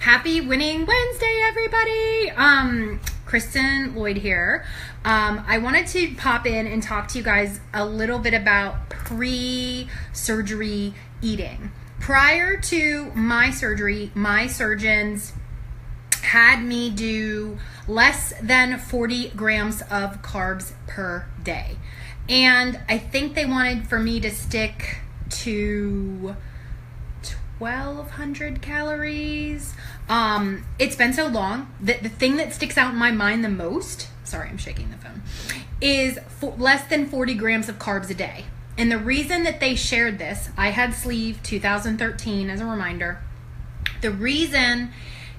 Happy Winning Wednesday, everybody. Kristen Lloyd here. I wanted to pop in and talk to you guys a little bit about pre-surgery eating. Prior to my surgery, my surgeons had me do less than 40 grams of carbs per day. And I think they wanted for me to stick to 1,200 calories. It's been so long that the thing that sticks out in my mind the most, sorry, I'm shaking the phone, is less than 40 grams of carbs a day. And the reason that they shared this, I had sleeve 2013 as a reminder. The reason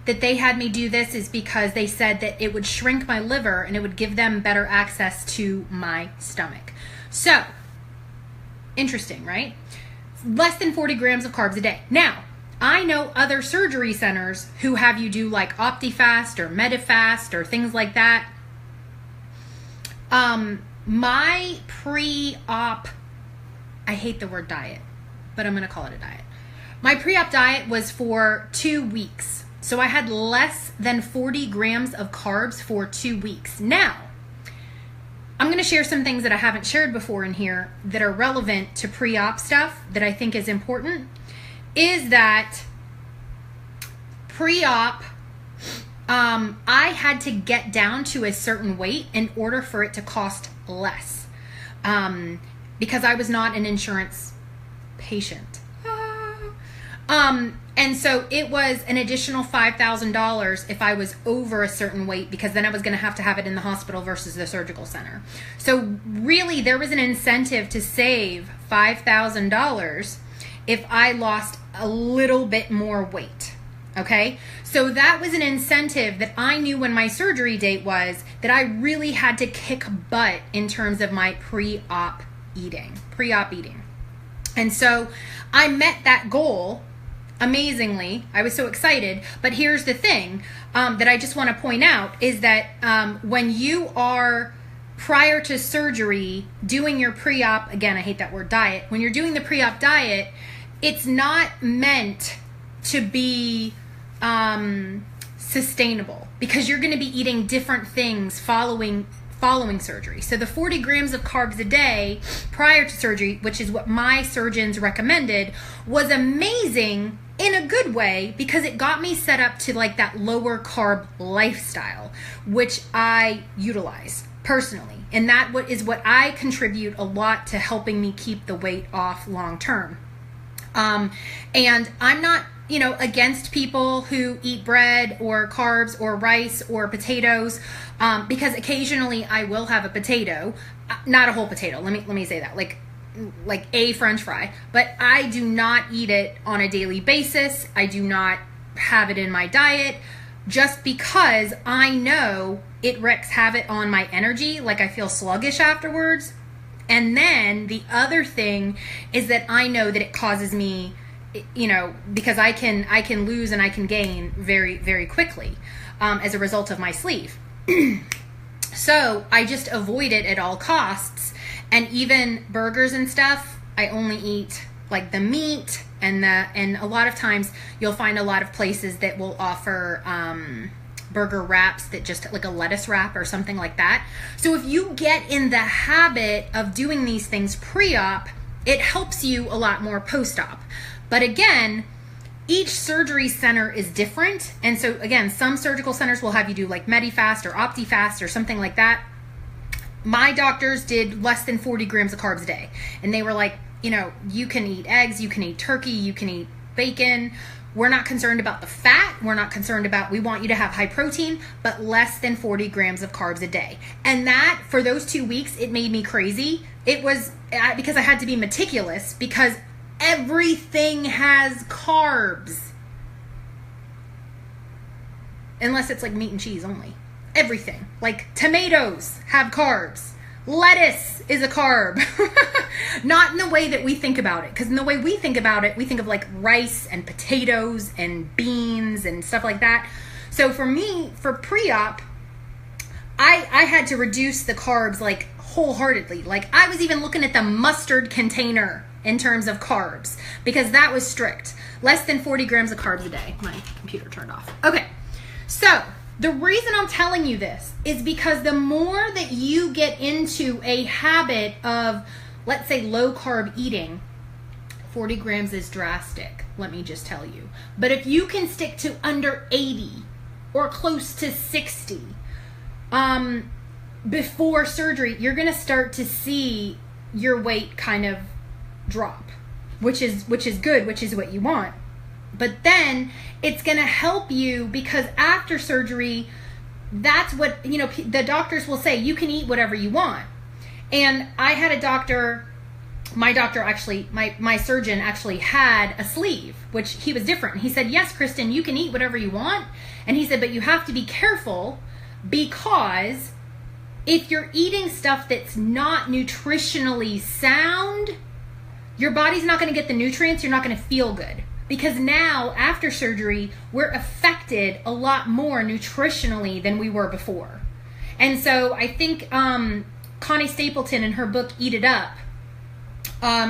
that they had me do this is because they said that it would shrink my liver and it would give them better access to my stomach. So, interesting, right? Less than 40 grams of carbs a day. Now, I know other surgery centers who have you do like OptiFast or MediFast or things like that. My pre-op, I hate the word diet, but I'm going to call it a diet. My pre-op diet was for 2 weeks. So I had less than 40 grams of carbs for 2 weeks. Now, I'm going to share some things that I haven't shared before in here that are relevant to pre-op stuff that I think is important. Is that pre-op, I had to get down to a certain weight in order for it to cost less, because I was not an insurance patient. And so it was an additional $5,000 if I was over a certain weight, because then I was going to have it in the hospital versus the surgical center. So really there was an incentive to save $5,000 if I lost a little bit more weight. Okay. So that was an incentive that I knew when my surgery date was, that I really had to kick butt in terms of my pre-op eating. And so I met that goal amazingly. I was so excited. But here's the thing that I just want to point out is that when you are prior to surgery doing your pre-op, again, I hate that word diet. When you're doing the pre-op diet, it's not meant to be sustainable, because you're going to be eating different things following surgery. So the 40 grams of carbs a day prior to surgery, which is what my surgeons recommended, was amazing in a good way, because it got me set up to like that lower carb lifestyle, which I utilize personally. And that is what I contribute a lot to helping me keep the weight off long term. And I'm not, against people who eat bread or carbs or rice or potatoes, because occasionally I will have a potato, not a whole potato. Let me say that, like a French fry, but I do not eat it on a daily basis. I do not have it in my diet, just because I know it wreaks havoc on my energy. Like, I feel sluggish afterwards. And then the other thing is that I know that it causes me, because I can lose and I can gain very, very quickly as a result of my sleeve. So I just avoid it at all costs. And even burgers and stuff, I only eat like the meat and a lot of times you'll find a lot of places that will offer burger wraps, that just like a lettuce wrap or something like that. So if you get in the habit of doing these things pre-op, it helps you a lot more post-op. But again, each surgery center is different. And so again, some surgical centers will have you do like MediFast or OptiFast or something like that. My doctors did less than 40 grams of carbs a day. And they were like, you can eat eggs, you can eat turkey, you can eat bacon. We're not concerned about the fat. We're not concerned about, we want you to have high protein, but less than 40 grams of carbs a day. And that, for those 2 weeks, it made me crazy. It was because I had to be meticulous, because everything has carbs. Unless it's like meat and cheese only. Everything. Like tomatoes have carbs. Lettuce is a carb. Not in the way that we think about it. Because in the way we think about it, we think of like rice and potatoes and beans and stuff like that. So for me, for pre-op, I had to reduce the carbs like wholeheartedly. Like, I was even looking at the mustard container in terms of carbs, because that was strict. Less than 40 grams of carbs a day. My computer turned off. Okay, so the reason I'm telling you this is because the more that you get into a habit of, let's say, low carb eating, 40 grams is drastic, let me just tell you. But if you can stick to under 80 or close to 60 before surgery, you're going to start to see your weight kind of drop, which is good, which is what you want. But then it's going to help you because after surgery, that's what, you know, the doctors will say, you can eat whatever you want. And I had a doctor, my doctor actually, my surgeon actually had a sleeve, which he was different. He said, yes, Kristen, you can eat whatever you want. And he said, but you have to be careful because if you're eating stuff that's not nutritionally sound, your body's not going to get the nutrients. You're not going to feel good. Because now, after surgery, we're affected a lot more nutritionally than we were before. And so I think Connie Stapleton, in her book, Eat It Up,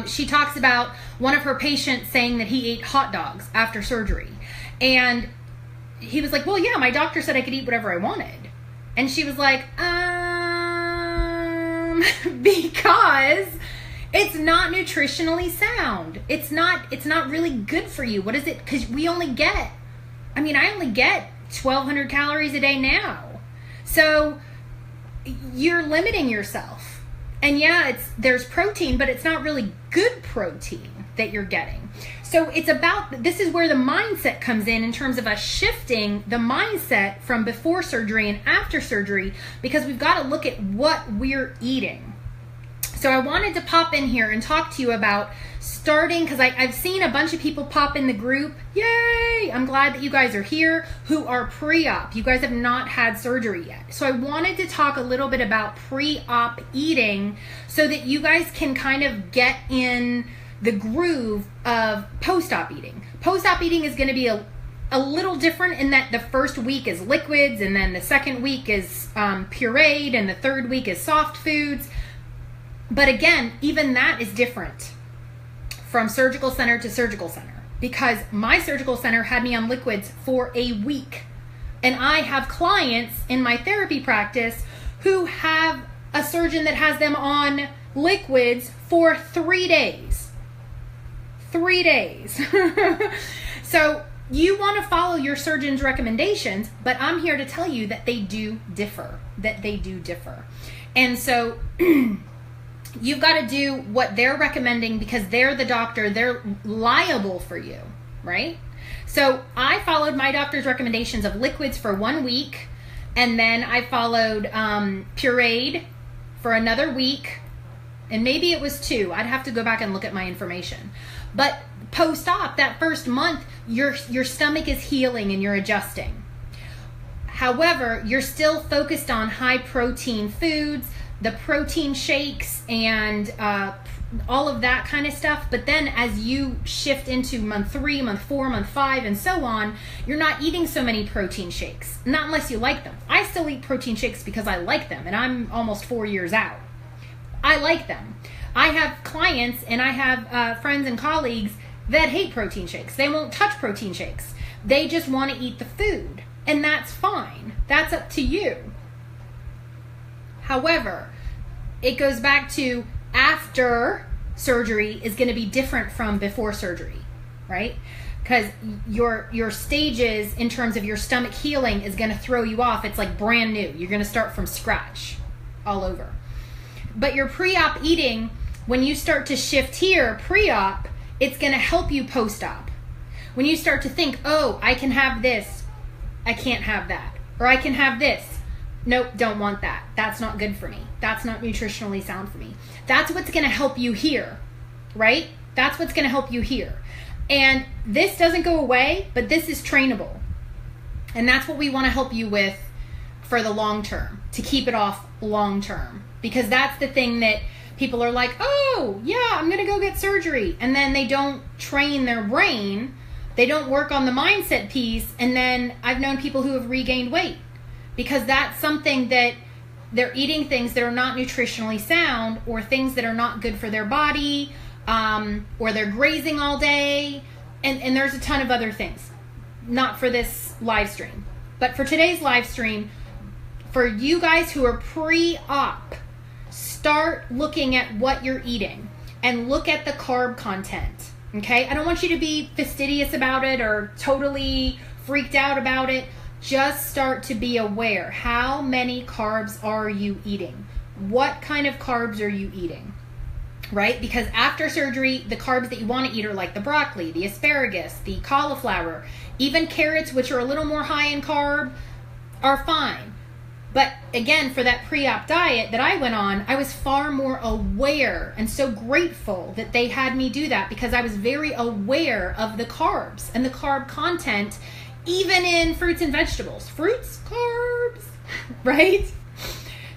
she talks about one of her patients saying that he ate hot dogs after surgery. And he was like, well, yeah, my doctor said I could eat whatever I wanted. And she was like, because it's not nutritionally sound. It's not really good for you. What is it? Because I only get 1,200 calories a day now. So you're limiting yourself. And yeah, there's protein, but it's not really good protein that you're getting. So this is where the mindset comes in terms of us shifting the mindset from before surgery and after surgery, because we've got to look at what we're eating. So I wanted to pop in here and talk to you about starting, because I've seen a bunch of people pop in the group. Yay! I'm glad that you guys are here who are pre-op. You guys have not had surgery yet. So I wanted to talk a little bit about pre-op eating so that you guys can kind of get in the groove of post-op eating. Post-op eating is going to be a little different in that the first week is liquids, and then the second week is pureed, and the third week is soft foods. But again, even that is different from surgical center to surgical center, because my surgical center had me on liquids for a week. And I have clients in my therapy practice who have a surgeon that has them on liquids for 3 days. 3 days. So you want to follow your surgeon's recommendations, but I'm here to tell you that they do differ. And so you've got to do what they're recommending because they're the doctor. They're liable for you, right? So I followed my doctor's recommendations of liquids for 1 week, and then I followed pureed for another week, and maybe it was 2. I'd have to go back and look at my information. But post-op, that first month, your stomach is healing and you're adjusting. However, you're still focused on high protein foods, the protein shakes, and all of that kind of stuff. But then as you shift into month 3, month 4, month 5, and so on, you're not eating so many protein shakes, not unless you like them. I still eat protein shakes because I like them, and I'm almost 4 years out. I like them. I have clients and I have friends and colleagues that hate protein shakes. They won't touch protein shakes. They just want to eat the food, and that's fine. That's up to you. However, it goes back to after surgery is going to be different from before surgery, right? Because your stages in terms of your stomach healing is going to throw you off. It's like brand new. You're going to start from scratch all over. But your pre-op eating, when you start to shift here, pre-op, it's going to help you post-op. When you start to think, oh, I can have this, I can't have that. Or I can have this. Nope, don't want that. That's not good for me. That's not nutritionally sound for me. That's what's going to help you here, right? That's what's going to help you here. And this doesn't go away, but this is trainable. And that's what we want to help you with for the long term, to keep it off long term. Because that's the thing that people are like, oh, yeah, I'm going to go get surgery. And then they don't train their brain. They don't work on the mindset piece. And then I've known people who have regained weight because that's something that they're eating things that are not nutritionally sound, or things that are not good for their body, or they're grazing all day, and there's a ton of other things, not for this live stream, but for today's live stream, for you guys who are pre-op, start looking at what you're eating and look at the carb content. Okay, I don't want you to be fastidious about it or totally freaked out about it. Just start to be aware. How many carbs are you eating? What kind of carbs are you eating? Right? Because after surgery, the carbs that you want to eat are like the broccoli, the asparagus, the cauliflower, even carrots, which are a little more high in carb, are fine. But again, for that pre-op diet that I went on, I was far more aware and so grateful that they had me do that, because I was very aware of the carbs and the carb content, even in fruits and vegetables. Fruits, carbs, right?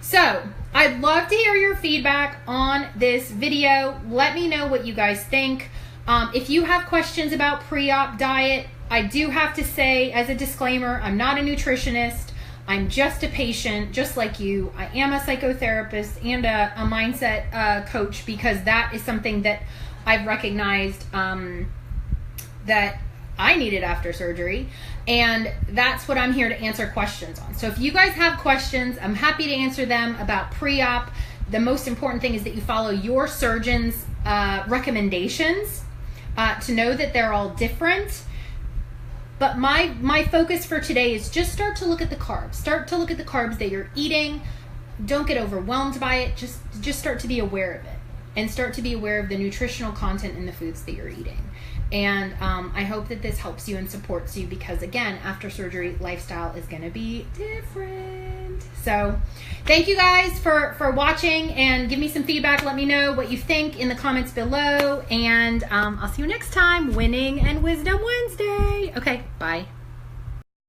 So I'd love to hear your feedback on this video. Let me know what you guys think. If you have questions about pre-op diet, I do have to say as a disclaimer, I'm not a nutritionist. I'm just a patient, just like you. I am a psychotherapist and a mindset coach, because that is something that I've recognized that I needed after surgery. And that's what I'm here to answer questions on. So if you guys have questions, I'm happy to answer them about pre-op. The most important thing is that you follow your surgeon's recommendations to know that they're all different. But my focus for today is just start to look at the carbs. Start to look at the carbs that you're eating. Don't get overwhelmed by it. Just start to be aware of it. And start to be aware of the nutritional content in the foods that you're eating. And I hope that this helps you and supports you, because again, after surgery, lifestyle is going to be different. So thank you guys for watching, and give me some feedback. Let me know what you think in the comments below, and I'll see you next time. Winning and Wisdom Wednesday. Okay, bye.